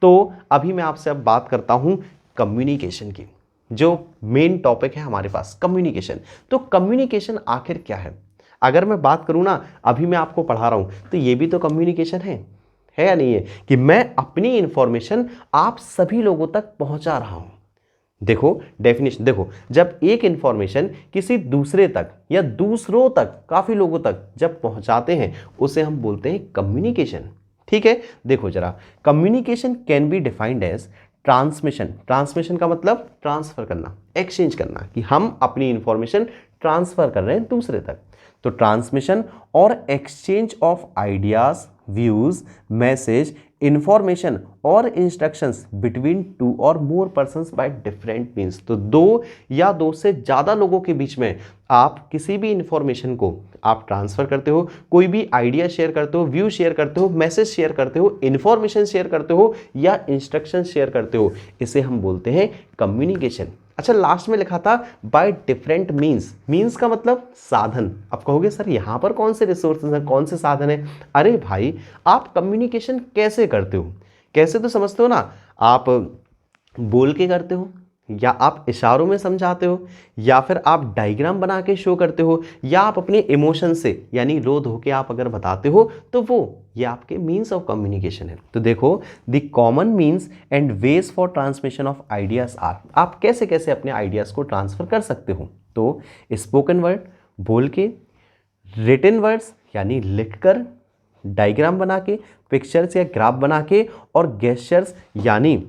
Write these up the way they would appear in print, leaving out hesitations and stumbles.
तो अभी मैं आपसे अब बात करता हूं कम्युनिकेशन की, जो मेन टॉपिक है हमारे पास, कम्युनिकेशन। तो कम्युनिकेशन आखिर क्या है? अगर मैं बात करूं ना, अभी मैं आपको पढ़ा रहा हूं तो ये भी तो कम्युनिकेशन है या नहीं है? कि मैं अपनी इंफॉर्मेशन आप सभी लोगों तक पहुंचा रहा हूं। देखो डेफिनेशन, देखो जब एक इंफॉर्मेशन किसी दूसरे तक या दूसरों तक, काफी लोगों तक जब पहुंचाते हैं, उसे हम बोलते हैं कम्युनिकेशन। ठीक है, देखो जरा, communication can be defined as transmission. Transmission का मतलब ट्रांसफर करना, एक्सचेंज करना, कि हम अपनी इंफॉर्मेशन ट्रांसफर कर रहे हैं दूसरे तक। तो ट्रांसमिशन और exchange of ideas, views, message, information और इंस्ट्रक्शंस बिटवीन टू और मोर पर्संस बाय डिफरेंट मीन्स। तो दो या दो से ज़्यादा लोगों के बीच में आप किसी भी इंफॉर्मेशन को आप ट्रांसफर करते हो, कोई भी आइडिया शेयर करते हो, व्यू शेयर करते हो, मैसेज शेयर करते हो, इंफॉर्मेशन शेयर करते हो या इंस्ट्रक्शन शेयर करते हो, इसे हम बोलते हैं कम्युनिकेशन। अच्छा, लास्ट में लिखा था बाय डिफरेंट मीन्स। मीन्स का मतलब साधन। आप कहोगे सर यहाँ पर कौन से रिसोर्सेज हैं, कौन से साधन है? अरे भाई, आप कम्युनिकेशन कैसे करते हो? कैसे तो समझते हो ना, आप बोल के करते हो, या आप इशारों में समझाते हो, या फिर आप डायग्राम बना के शो करते हो, या आप अपने इमोशन से यानी रो धो के आप अगर बताते हो, तो वो ये आपके मीन्स ऑफ कम्युनिकेशन है। तो देखो, the common means and ways for transmission of ideas are. आप कैसे कैसे अपने आइडियाज को ट्रांसफर कर सकते हो? तो स्पोकन वर्ड, बोल के, रिटन वर्ड्स यानी लिखकर, डायग्राम बना के, पिक्चर्स या ग्राफ बना के, और गेस्चर्स यानी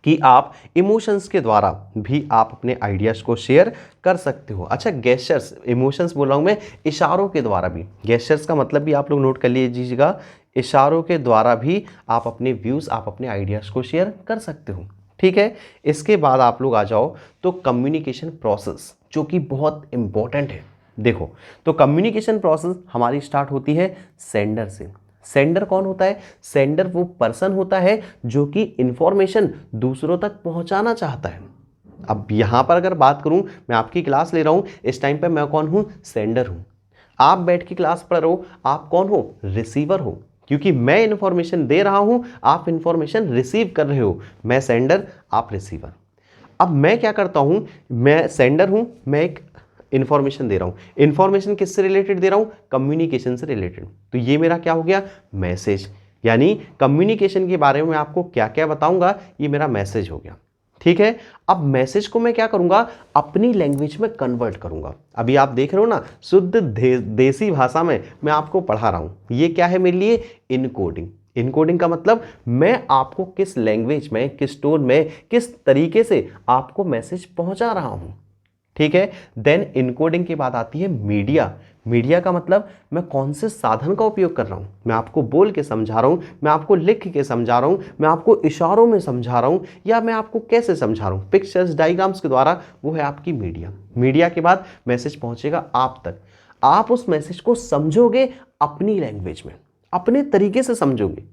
कि आप इमोशंस के द्वारा भी आप अपने आइडियाज़ को शेयर कर सकते हो। अच्छा, गेस्चर्स, इमोशंस बोल रहा हूँ मैं, इशारों के द्वारा भी। गेस्चर्स का मतलब भी आप लोग नोट कर लीजिएगा, इशारों के द्वारा भी आप अपने व्यूज़, आप अपने आइडियाज़ को शेयर कर सकते हो। ठीक है, इसके बाद आप लोग आ जाओ तो कम्युनिकेशन प्रोसेस, जो कि बहुत इंपॉर्टेंट है। देखो, तो कम्युनिकेशन प्रोसेस हमारी स्टार्ट होती है सेंडर से। सेंडर कौन होता है? सेंडर वो पर्सन होता है जो कि इंफॉर्मेशन दूसरों तक पहुंचाना चाहता है। अब यहां पर अगर बात करूं, मैं आपकी क्लास ले रहा हूं, इस टाइम पे मैं कौन हूं? सेंडर हूं। आप बैठ के क्लास पढ़ रहे हो, आप कौन हो? रिसीवर हो, क्योंकि मैं इंफॉर्मेशन दे रहा हूं, आप इंफॉर्मेशन रिसीव कर रहे हो। मैं सेंडर, आप रिसीवर। अब मैं क्या करता हूं? मैं सेंडर हूं, मैं एक इंफॉर्मेशन दे रहा हूं। इंफॉर्मेशन किससे रिलेटेड दे रहा हूं? कम्युनिकेशन से रिलेटेड। तो ये मेरा क्या हो गया? मैसेज। यानी कम्युनिकेशन के बारे में आपको क्या क्या बताऊंगा, ये मेरा मैसेज हो गया। ठीक है, अब मैसेज को मैं क्या करूंगा? अपनी लैंग्वेज में कन्वर्ट करूंगा। अभी आप देख रहे हो ना, शुद्ध देसी भाषा में मैं आपको पढ़ा रहा हूं। ये क्या है मेरे लिए? इनकोडिंग। इनकोडिंग का मतलब मैं आपको किस लैंग्वेज में, किस टोन में, किस तरीके से आपको मैसेज पहुंचा रहा हूं। ठीक है, देन इनकोडिंग के बाद आती है मीडिया। मीडिया का मतलब मैं कौन से साधन का उपयोग कर रहा हूं। मैं आपको बोल के समझा रहा हूं, मैं आपको लिख के समझा रहा हूं, मैं आपको इशारों में समझा रहा हूं, या मैं आपको कैसे समझा रहा हूं, पिक्चर्स, डायग्राम्स के द्वारा, वो है आपकी मीडिया। मीडिया के बाद मैसेज पहुंचेगा आप तक। आप उस मैसेज को समझोगे अपनी लैंग्वेज में, अपने तरीके से समझोगे।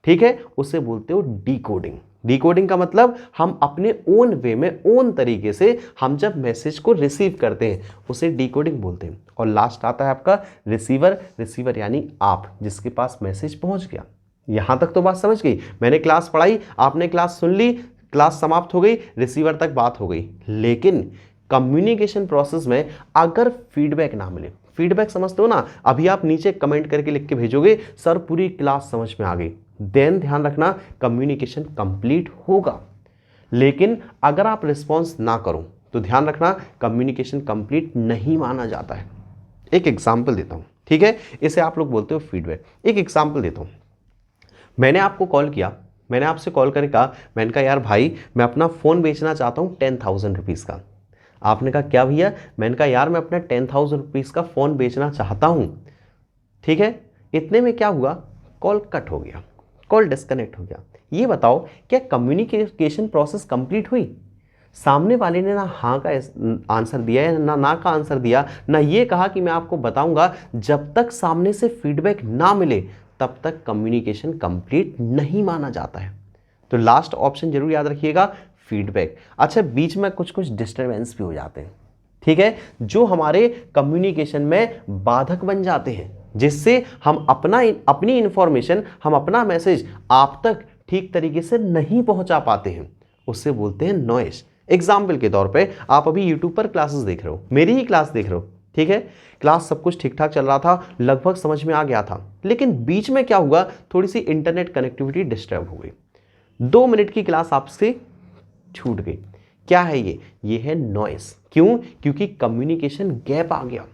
ठीक है, उसे बोलते हो डीकोडिंग। डीकोडिंग का मतलब हम अपने ओन वे में, ओन तरीके से हम जब मैसेज को रिसीव करते हैं, उसे डीकोडिंग बोलते हैं। और लास्ट आता है आपका रिसीवर। रिसीवर यानी आप, जिसके पास मैसेज पहुंच गया। यहां तक तो बात समझ गई? मैंने क्लास पढ़ाई, आपने क्लास सुन ली, क्लास समाप्त हो गई, रिसीवर तक बात हो गई। लेकिन कम्युनिकेशन प्रोसेस में अगर फीडबैक ना मिले, फीडबैक समझते हो ना, अभी आप नीचे कमेंट करके लिख के भेजोगे सर पूरी क्लास समझ में आ गई, देन ध्यान रखना कम्युनिकेशन कंप्लीट होगा। लेकिन अगर आप रिस्पॉन्स ना करो तो ध्यान रखना कम्युनिकेशन कंप्लीट नहीं माना जाता है। एक एग्जांपल देता हूं, ठीक है, इसे आप लोग बोलते हो फीडबैक। एक एग्जांपल देता हूं, मैंने आपको कॉल किया, मैंने आपसे कॉल करके कहा, मैंने कहा यार भाई मैं अपना फ़ोन बेचना चाहता हूँ 10,000 रुपीज़ का। आपने कहा क्या भैया? मैंने कहा यार मैं अपना 10,000 रुपीज़ का फ़ोन बेचना चाहता हूँ। ठीक है, इतने में क्या हुआ? कॉल कट हो गया, कॉल डिस्कनेक्ट हो गया। ये बताओ क्या कम्युनिकेशन प्रोसेस कंप्लीट हुई? सामने वाले ने ना हाँ का आंसर दिया है, ना का आंसर दिया, ना ये कहा कि मैं आपको बताऊंगा। जब तक सामने से फीडबैक ना मिले तब तक कम्युनिकेशन कंप्लीट नहीं माना जाता है। तो लास्ट ऑप्शन जरूर याद रखिएगा, फीडबैक। अच्छा, बीच में कुछ कुछ डिस्टरबेंस भी हो जाते हैं, ठीक है, जो हमारे कम्युनिकेशन में बाधक बन जाते हैं, जिससे हम अपनी इंफॉर्मेशन, हम अपना मैसेज आप तक ठीक तरीके से नहीं पहुंचा पाते हैं, उससे बोलते हैं नॉइस। एग्जाम्पल के तौर पे आप अभी यूट्यूब पर क्लासेस देख रहे हो, मेरी ही क्लास देख रहे हो, ठीक है, क्लास सब कुछ ठीक ठाक चल रहा था, लगभग समझ में आ गया था, लेकिन बीच में क्या हुआ, थोड़ी सी इंटरनेट कनेक्टिविटी डिस्टर्ब हो गई, 2 मिनट की क्लास आपसे छूट गई। क्या है ये है नॉइस। क्यों? क्योंकि कम्युनिकेशन गैप आ गया।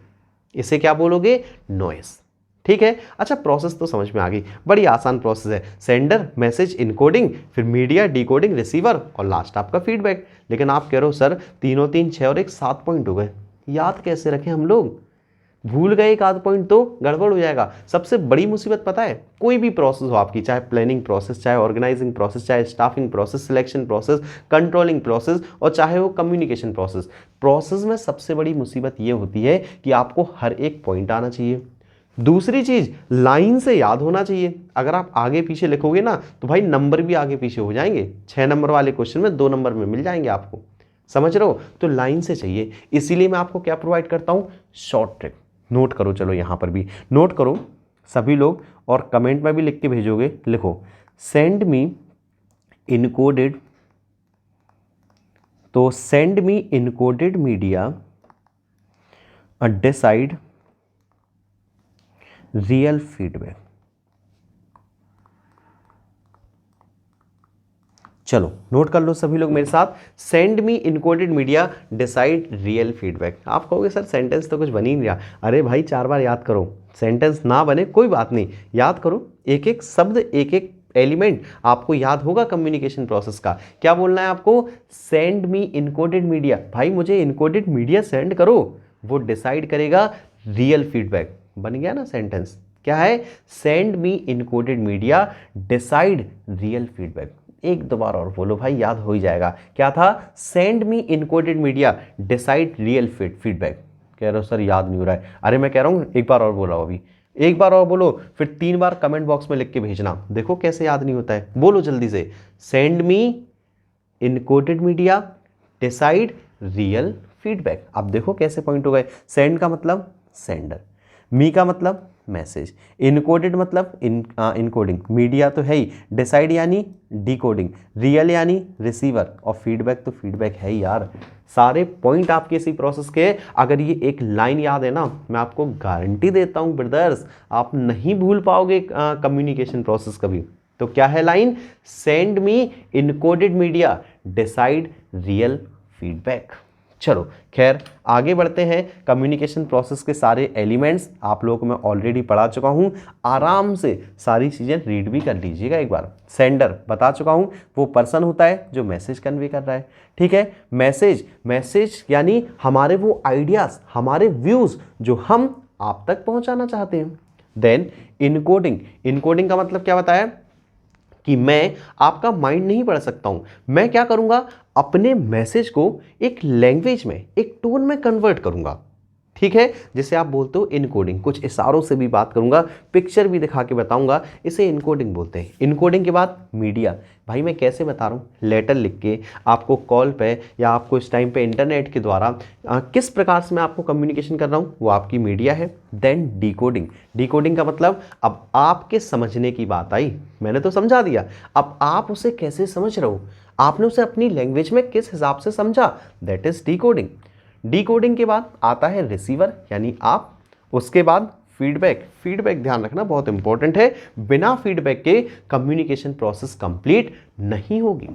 इसे क्या बोलोगे? नॉइस। ठीक है। अच्छा, प्रोसेस तो समझ में आ गई, बड़ी आसान प्रोसेस है, सेंडर, मैसेज, इनकोडिंग, फिर मीडिया, डिकोडिंग, रिसीवर और लास्ट आपका फीडबैक। लेकिन आप कह रहे हो सर 3 3 6 और 1 7 पॉइंट हो गए, याद कैसे रखें हम लोग? भूल गए एक आध पॉइंट तो गड़बड़ हो जाएगा। सबसे बड़ी मुसीबत पता है, कोई भी प्रोसेस हो आपकी, चाहे प्लानिंग प्रोसेस, चाहे ऑर्गेनाइजिंग प्रोसेस, चाहे staffing process, selection process, controlling process और चाहे वो कम्युनिकेशन प्रोसेस, प्रोसेस में सबसे बड़ी मुसीबत ये होती है कि आपको हर एक पॉइंट आना चाहिए। दूसरी चीज, लाइन से याद होना चाहिए। अगर आप आगे पीछे लिखोगे ना तो भाई नंबर भी आगे पीछे हो जाएंगे, 6 नंबर वाले क्वेश्चन में 2 नंबर में मिल जाएंगे आपको, समझ रहे हो? तो लाइन से चाहिए, इसीलिए मैं आपको क्या प्रोवाइड करता हूं? Short trick. नोट करो, चलो यहां पर भी नोट करो सभी लोग, और कमेंट में भी लिख के भेजोगे, लिखो सेंड मी इनकोडेड, तो send me encoded media decide real feedback. चलो नोट कर लो सभी लोग मेरे साथ, send me encoded media decide real feedback. आप कहोगे सर सेंटेंस तो कुछ बन ही नहीं रहा। अरे भाई 4 बार याद करो, सेंटेंस ना बने कोई बात नहीं, याद करो, एक एक शब्द, एक एक एलिमेंट आपको याद होगा कम्युनिकेशन प्रोसेस का। क्या बोलना है आपको? Send me encoded media. भाई मुझे इनकोडेड मीडिया सेंड करो, वो डिसाइड करेगा रियल फीडबैक। बन गया ना सेंटेंस? क्या है? Send me encoded media decide real feedback. एक 2 बार और बोलो भाई, याद हो ही जाएगा। क्या था? Send me encoded media decide real feedback. कह रहे हो सर याद नहीं हो रहा है। अरे मैं कह रहा हूं एक बार और बोलो, अभी एक बार और बोलो, फिर 3 बार कमेंट बॉक्स में लिख के भेजना, देखो कैसे याद नहीं होता है। बोलो जल्दी से, send me encoded media decide real feedback. अब देखो कैसे पॉइंट हो गए। सेंड का मतलब सेंडर, मी का मतलब मैसेज, इनकोडेड मतलब इनकोडिंग, मीडिया तो है ही, डिसाइड यानी डिकोडिंग, रियल यानी रिसीवर, और फीडबैक तो फीडबैक है ही यार। सारे पॉइंट आपके इसी प्रोसेस के, अगर ये एक लाइन याद है ना, मैं आपको गारंटी देता हूं ब्रदर्स, आप नहीं भूल पाओगे कम्युनिकेशन प्रोसेस कभी। तो क्या है line? Send me encoded media decide real feedback. चलो खैर आगे बढ़ते हैं। कम्युनिकेशन प्रोसेस के सारे एलिमेंट्स आप लोगों को मैं ऑलरेडी पढ़ा चुका हूं, आराम से सारी चीज़ें रीड भी कर लीजिएगा एक बार। सेंडर बता चुका हूं, वो पर्सन होता है जो मैसेज कन्वे कर रहा है, ठीक है। मैसेज यानी हमारे वो आइडियाज़, हमारे व्यूज़ जो हम आप तक पहुंचाना चाहते हैं। देन इनकोडिंग का मतलब क्या बताया कि मैं आपका माइंड नहीं पढ़ सकता हूं, मैं क्या करूंगा, अपने मैसेज को एक लैंग्वेज में, एक टोन में कन्वर्ट करूंगा, ठीक है, जिसे आप बोलते हो इनकोडिंग। कुछ इशारों से भी बात करूंगा, पिक्चर भी दिखा के बताऊंगा, इसे इनकोडिंग बोलते हैं। इनकोडिंग के बाद मीडिया। भाई मैं कैसे बता रहा हूँ, लेटर लिख के आपको कॉल पे या आपको इस टाइम पे इंटरनेट के द्वारा किस प्रकार से मैं आपको कम्युनिकेशन कर रहा हूँ, वो आपकी मीडिया है। देन डिकोडिंग का मतलब, अब आपके समझने की बात आई, मैंने तो समझा दिया, अब आप उसे कैसे समझ रहे हो, आपने उसे अपनी लैंग्वेज में किस हिसाब से समझा, दैट इज डिकोडिंग के बाद आता है रिसीवर यानी आप, उसके बाद फीडबैक ध्यान रखना बहुत इंपॉर्टेंट है, बिना फीडबैक के कम्युनिकेशन प्रोसेस कंप्लीट नहीं होगी,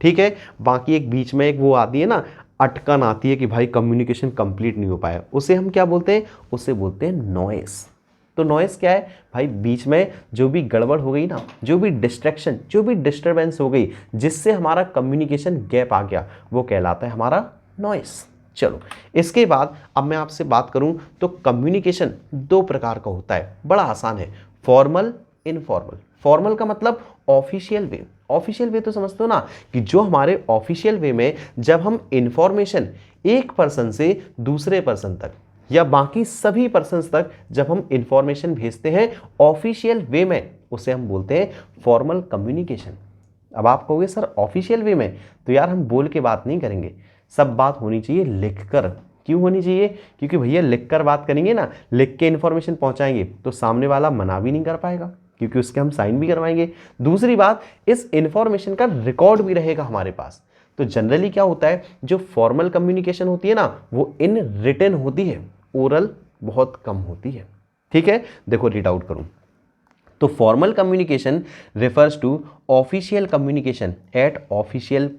ठीक है। बाकी एक बीच में एक वो आती है ना, अटकन आती है कि भाई कम्युनिकेशन कंप्लीट नहीं हो पाया, उसे हम क्या बोलते हैं, उसे बोलते हैं नॉइस। तो नॉइस क्या है भाई, बीच में जो भी गड़बड़ हो गई ना, जो भी डिस्ट्रैक्शन, जो भी डिस्टर्बेंस हो गई, जिससे हमारा कम्युनिकेशन गैप आ गया, वो कहलाता है हमारा नॉइस। चलो इसके बाद अब मैं आपसे बात करूं तो कम्युनिकेशन 2 प्रकार का होता है, बड़ा आसान है, फॉर्मल, इनफॉर्मल। फॉर्मल का मतलब ऑफिशियल वे तो समझते हो ना, कि जो हमारे ऑफिशियल वे में जब हम इंफॉर्मेशन एक पर्सन से दूसरे पर्सन तक या बाकी सभी पर्सन्स तक जब हम इंफॉर्मेशन भेजते हैं ऑफिशियल वे में, उसे हम बोलते हैं फॉर्मल कम्युनिकेशन। अब आप कहोगे सर ऑफिशियल वे में, तो यार हम बोल के बात नहीं करेंगे, सब बात होनी चाहिए लिखकर। क्यों होनी चाहिए? क्योंकि भैया लिखकर बात करेंगे ना, लिख के इंफॉर्मेशन पहुंचाएंगे तो सामने वाला मना भी नहीं कर पाएगा, क्योंकि उसके हम साइन भी करवाएंगे। दूसरी बात, इस इंफॉर्मेशन का रिकॉर्ड भी रहेगा हमारे पास। तो जनरली क्या होता है, जो फॉर्मल कम्युनिकेशन होती है ना, वो इन रिटन होती है, ओरल बहुत कम होती है। ठीक है, देखो रीड आउट करूं तो formal communication refers to official communication at official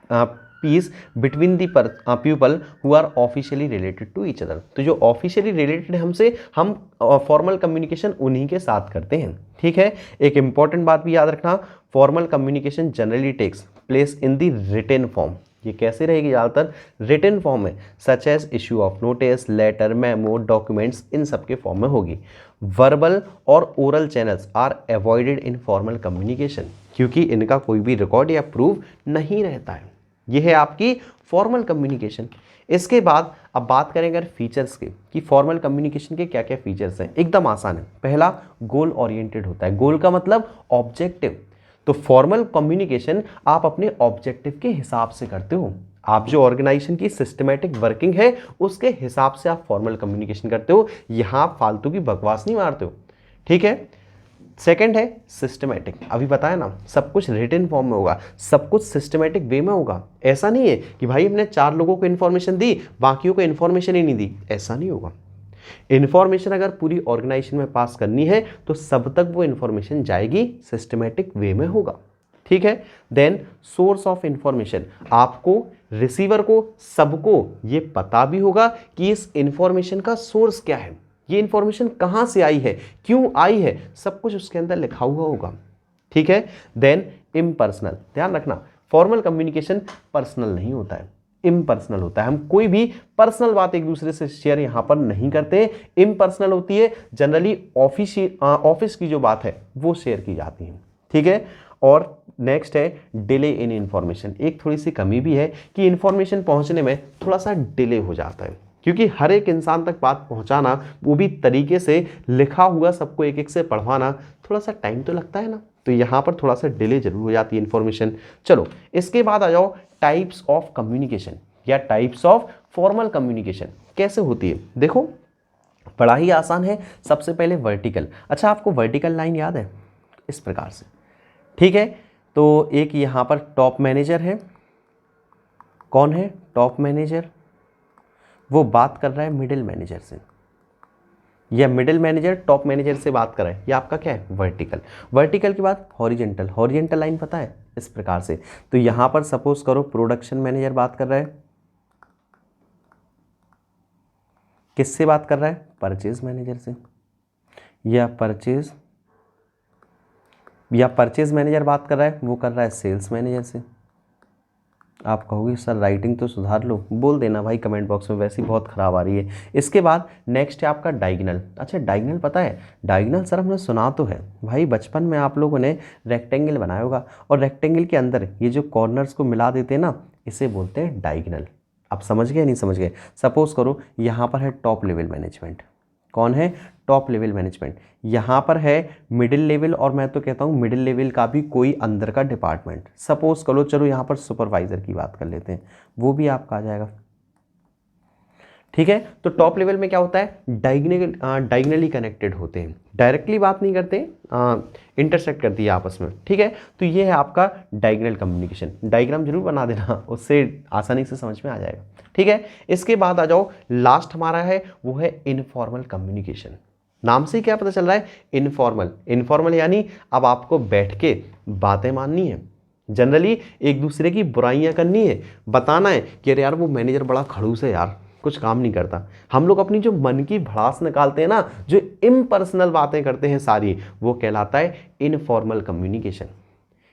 peace between the people who are officially related to each other. तो जो ऑफिशियली रिलेटेड है हमसे, हम फॉर्मल कम्युनिकेशन उन्हीं के साथ करते हैं। ठीक है, एक इंपॉर्टेंट बात भी याद रखना, formal communication generally takes place in the written form. ये कैसे रहेगी, ज़्यादातर रिटन फॉर्म में, such as issue of notice, letter, memo, documents, इन सब के फॉर्म में होगी। वर्बल और oral channels are avoided in formal communication, क्योंकि इनका कोई भी रिकॉर्ड या प्रूफ नहीं रहता है। ये है आपकी फॉर्मल कम्युनिकेशन। इसके बाद अब बात करेंगे अगर फीचर्स के, कि फॉर्मल कम्युनिकेशन के क्या क्या फीचर्स हैं। एकदम आसान है। पहला, गोल ओरिएंटेड होता है। गोल का मतलब ऑब्जेक्टिव। तो फॉर्मल कम्युनिकेशन आप अपने ऑब्जेक्टिव के हिसाब से करते हो। आप जो ऑर्गेनाइजेशन की सिस्टमैटिक वर्किंग है उसके हिसाब से आप फॉर्मल कम्युनिकेशन करते हो। यहां आप फालतू की बकवास नहीं मारते हो। ठीक है। सेकंड है सिस्टमैटिक। अभी बताया ना, सब कुछ रिटन फॉर्म में होगा, सब कुछ सिस्टमैटिक वे में होगा। ऐसा नहीं है कि भाई हमने 4 लोगों को इन्फॉर्मेशन दी, बाकियों को इन्फॉर्मेशन ही नहीं दी, ऐसा नहीं होगा। इन्फॉर्मेशन अगर पूरी ऑर्गेनाइजेशन में पास करनी है तो सब तक वो इन्फॉर्मेशन जाएगी, सिस्टमैटिक वे में होगा। ठीक है। देन सोर्स ऑफ इंफॉर्मेशन, आपको, रिसीवर को, सबको ये पता भी होगा कि इस इंफॉर्मेशन का सोर्स क्या है, ये इंफॉर्मेशन कहां से आई है, क्यों आई है, सब कुछ उसके अंदर लिखा हुआ होगा। ठीक है। देन इम्पर्सनल, ध्यान रखना, फॉर्मल कम्युनिकेशन पर्सनल नहीं होता है, इम्पर्सनल होता है। हम कोई भी पर्सनल बात एक दूसरे से शेयर यहां पर नहीं करते, इम्पर्सनल होती है। जनरली ऑफिस की जो बात है वो शेयर की जाती है। ठीक है। और नेक्स्ट है डिले इन इंफॉर्मेशन। एक थोड़ी सी कमी भी है कि इंफॉर्मेशन पहुंचने में थोड़ा सा डिले हो जाता है, क्योंकि हर एक इंसान तक बात पहुंचाना, वो भी तरीके से लिखा हुआ, सबको एक एक से पढ़वाना, थोड़ा सा टाइम तो लगता है ना। तो यहाँ पर थोड़ा सा डिले जरूर हो जाती है इन्फॉर्मेशन। चलो, इसके बाद आ जाओ टाइप्स ऑफ कम्युनिकेशन या टाइप्स ऑफ फॉर्मल कम्युनिकेशन कैसे होती है। देखो, बड़ा ही आसान है। सबसे पहले वर्टिकल। अच्छा, आपको वर्टिकल लाइन याद है? इस प्रकार से। ठीक है। तो एक यहाँ पर टॉप मैनेजर है। कौन है टॉप मैनेजर? वो बात कर रहा है मिडिल मैनेजर से, या मिडिल मैनेजर टॉप मैनेजर से बात कर रहा है। ये आपका क्या है? वर्टिकल। वर्टिकल के बाद हॉरिजेंटल। हॉरिजेंटल लाइन पता है? इस प्रकार से। तो यहां पर सपोज करो प्रोडक्शन मैनेजर बात कर रहा है, किससे बात कर रहा है? परचेज मैनेजर से। या परचेज मैनेजर बात कर रहा है, वो कर रहा है सेल्स मैनेजर से। आप कहोगे सर राइटिंग तो सुधार लो, बोल देना भाई कमेंट बॉक्स में, वैसे ही बहुत ख़राब आ रही है। इसके बाद नेक्स्ट है आपका डायगोनल। अच्छा, डायगोनल पता है? डायगोनल सर हमने सुना तो है भाई, बचपन में आप लोगों ने रेक्टेंगल बनाया होगा, और रेक्टेंगल के अंदर ये जो कॉर्नर्स को मिला देते हैं ना, इसे बोलते हैं डायगोनल। आप समझ गए नहीं समझ गए? सपोज करो यहाँ पर है टॉप लेवल मैनेजमेंट। कौन है? Top level management. यहाँ पर है मिडिल लेवल, और मैं तो कहता हूँ मिडिल लेवल का भी कोई अंदर का डिपार्टमेंट। सपोज करो, चलो यहाँ पर सुपरवाइजर की बात कर लेते हैं, वो भी आपका आ जाएगा। ठीक है। तो टॉप लेवल में क्या होता है? डायगोनली कनेक्टेड होते हैं, डायरेक्टली बात नहीं करते, इंटरसेक्ट करती है आपस में। ठीक है। तो ये है आपका डायगोनल कम्युनिकेशन। डायग्राम जरूर बना देना, उससे आसानी से समझ में आ जाएगा। ठीक है। इसके बाद आ जाओ, लास्ट हमारा है वो है इनफॉर्मल कम्युनिकेशन। नाम से क्या पता चल रहा है? इनफॉर्मल। इनफॉर्मल यानी अब आपको बैठ के बातें माननी है, जनरली एक दूसरे की बुराइयां करनी है, बताना है कि अरे यार वो मैनेजर बड़ा खड़ूस है यार, कुछ काम नहीं करता। हम लोग अपनी जो मन की भड़ास निकालते हैं ना, जो इम्पर्सनल बातें करते हैं सारी, वो कहलाता है इनफॉर्मल कम्युनिकेशन।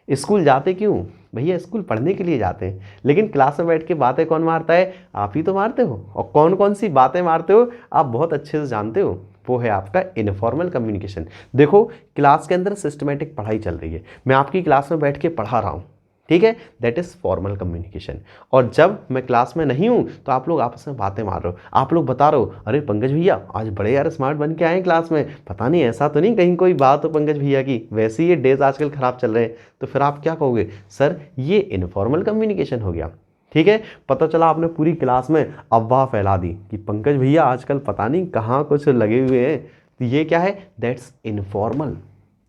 स्कूल जाते क्यों? भैया स्कूल पढ़ने के लिए जाते हैं, लेकिन क्लास में बैठ के बातें कौन मारता है? आप ही तो मारते हो। और कौन कौन सी बातें मारते हो आप बहुत अच्छे से जानते हो, वो है आपका इनफॉर्मल कम्युनिकेशन। देखो, क्लास के अंदर सिस्टमेटिक पढ़ाई चल रही है, मैं आपकी क्लास में बैठ के पढ़ा रहा हूँ, ठीक है, दैट इज फॉर्मल कम्युनिकेशन। और जब मैं क्लास में नहीं हूं तो आप लोग आपस में बातें मार रहे हो, आप लोग बता रहे हो अरे पंकज भैया आज बड़े यार स्मार्ट बन के आए हैं क्लास में, पता नहीं ऐसा तो नहीं कहीं कोई बात हो पंकज भैया की, वैसे ही ये डेज आजकल खराब चल रहे हैं। तो फिर आप क्या कहोगे? सर ये इनफॉर्मल कम्युनिकेशन हो गया। ठीक है। पता चला आपने पूरी क्लास में अफवाह फैला दी कि पंकज भैया आजकल पता नहीं कहाँ कुछ लगे हुए हैं, तो ये क्या है? That's informal.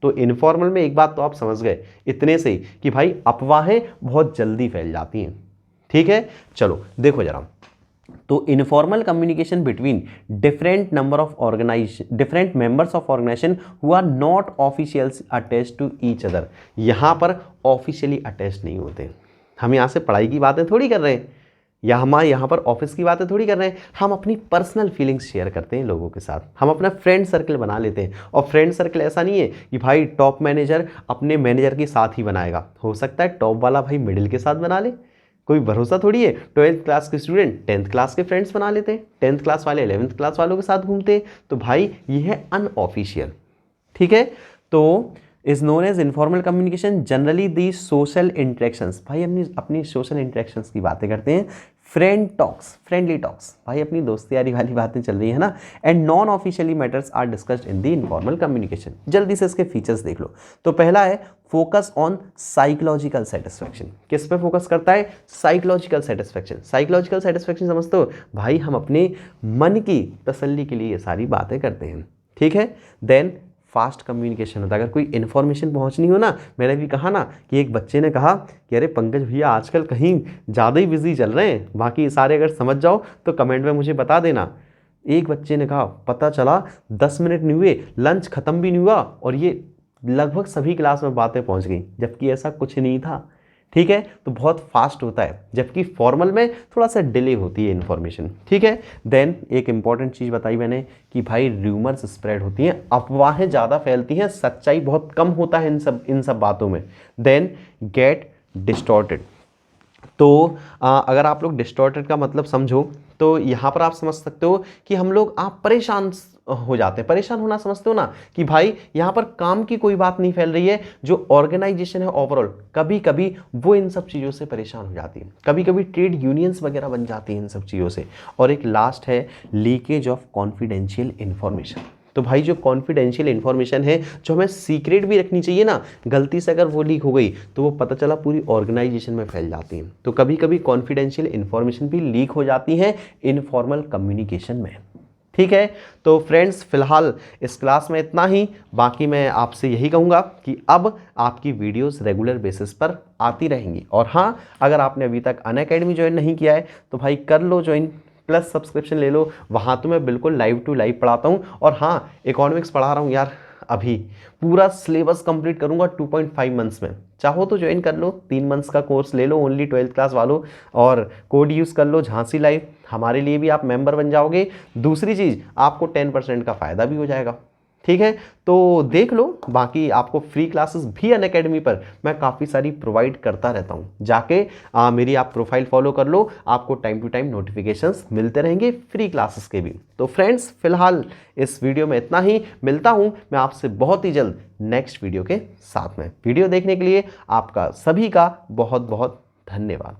तो इनफॉर्मल में एक बात तो आप समझ गए इतने से ही कि भाई अफवाहें बहुत जल्दी फैल जाती हैं। ठीक है, चलो देखो जरा। तो informal communication between different members of organization who are not officials attached to each other. यहाँ पर ऑफिशियली अटैच नहीं होते। हम यहाँ से पढ़ाई की बातें थोड़ी कर रहे हैं, या हमारे यहाँ पर ऑफिस की बातें थोड़ी कर रहे हैं। हम अपनी पर्सनल फीलिंग्स शेयर करते हैं लोगों के साथ, हम अपना फ्रेंड सर्कल बना लेते हैं। और फ्रेंड सर्कल ऐसा नहीं है कि भाई टॉप मैनेजर अपने मैनेजर के साथ ही बनाएगा, हो सकता है टॉप वाला भाई मिडिल के साथ बना ले, कोई भरोसा थोड़ी है। 12th क्लास के स्टूडेंट 10th क्लास के फ्रेंड्स बना लेते हैं, 10th क्लास वाले 11th क्लास वालों के साथ घूमते हैं। तो भाई ये है अनऑफिशियल। ठीक है, तो is known as informal communication generally the social interactions. भाई अपनी सोशल इंटरेक्शंस की बातें करते हैं। फ्रेंडली टॉक्स, भाई अपनी दोस्ती यारी वाली बातें चल रही है ना। And non officially matters are discussed in the informal communication. जल्दी से इसके फीचर्स देख लो। तो पहला है फोकस ऑन साइकोलॉजिकल सेटिस्फैक्शन। किस पे फोकस करता है? Psychological satisfaction. साइकोलॉजिकल सेटिस्फैक्शन समझते हो भाई, हम अपने मन की तसल्ली के लिए ये सारी बातें करते हैं। ठीक है, देन फास्ट कम्युनिकेशन होता है। अगर कोई इन्फॉर्मेशन पहुंचनी हो ना, मैंने भी कहा ना कि एक बच्चे ने कहा कि अरे पंकज भैया आजकल कहीं ज़्यादा ही बिजी चल रहे हैं, बाकी सारे अगर समझ जाओ तो कमेंट में मुझे बता देना। एक बच्चे ने कहा पता चला 10 मिनट नहीं हुए, लंच ख़त्म भी नहीं हुआ और ये लगभग सभी क्लास में बातें पहुँच गई, जबकि ऐसा कुछ नहीं था। ठीक है, तो बहुत फास्ट होता है, जबकि फॉर्मल में थोड़ा सा डिले होती है इन्फॉर्मेशन। ठीक है, देन एक इंपॉर्टेंट चीज़ बताई मैंने कि भाई र्यूमर्स स्प्रेड होती हैं, अफवाहें ज़्यादा फैलती हैं, सच्चाई बहुत कम होता है इन सब बातों में। Then get distorted. तो अगर आप लोग डिस्टॉर्टेड का मतलब समझो तो यहाँ पर आप समझ सकते हो कि आप परेशान हो जाते हैं। परेशान होना समझते हो ना कि भाई यहाँ पर काम की कोई बात नहीं फैल रही है, जो ऑर्गेनाइजेशन है ओवरऑल कभी कभी वो इन सब चीज़ों से परेशान हो जाती है, कभी कभी ट्रेड यूनियंस वगैरह बन जाती हैं इन सब चीज़ों से। और एक लास्ट है लीकेज ऑफ कॉन्फिडेंशियल इन्फॉर्मेशन। तो भाई जो कॉन्फिडेंशियल इन्फॉर्मेशन है, जो हमें सीक्रेट भी रखनी चाहिए ना, गलती से अगर वो लीक हो गई तो वो पता चला पूरी ऑर्गेनाइजेशन में फैल जाती है। तो कभी कभी कॉन्फिडेंशियल इन्फॉर्मेशन भी लीक हो जाती है इनफॉर्मल कम्युनिकेशन में। ठीक है, तो फ्रेंड्स फिलहाल इस क्लास में इतना ही। बाकी मैं आपसे यही कहूँगा कि अब आपकी वीडियोस रेगुलर बेसिस पर आती रहेंगी। और हाँ, अगर आपने अभी तक अनअकैडमी ज्वाइन नहीं किया है तो भाई कर लो ज्वाइन, प्लस सब्सक्रिप्शन ले लो। वहाँ तो मैं बिल्कुल लाइव टू लाइव पढ़ाता हूँ। और हाँ, इकोनॉमिक्स पढ़ा रहा हूँ यार, अभी पूरा सिलेबस कंप्लीट करूँगा 2.5 मंथ्स में। चाहो तो ज्वाइन कर लो, 3 मंथ्स का कोर्स ले लो ओनली 12th क्लास वालों, और कोड यूज़ कर लो झांसी लाइव, हमारे लिए भी आप मेंबर बन जाओगे। दूसरी चीज़, आपको 10% का फ़ायदा भी हो जाएगा। ठीक है, तो देख लो। बाकी आपको फ्री क्लासेस भी अनअकैडमी पर मैं काफ़ी सारी प्रोवाइड करता रहता हूँ, जाके मेरी आप प्रोफाइल फॉलो कर लो, आपको टाइम टू टाइम नोटिफिकेशंस मिलते रहेंगे फ्री क्लासेस के भी। तो फ्रेंड्स फिलहाल इस वीडियो में इतना ही। मिलता हूँ मैं आपसे बहुत ही जल्द नेक्स्ट वीडियो के साथ में। वीडियो देखने के लिए आपका सभी का बहुत बहुत धन्यवाद।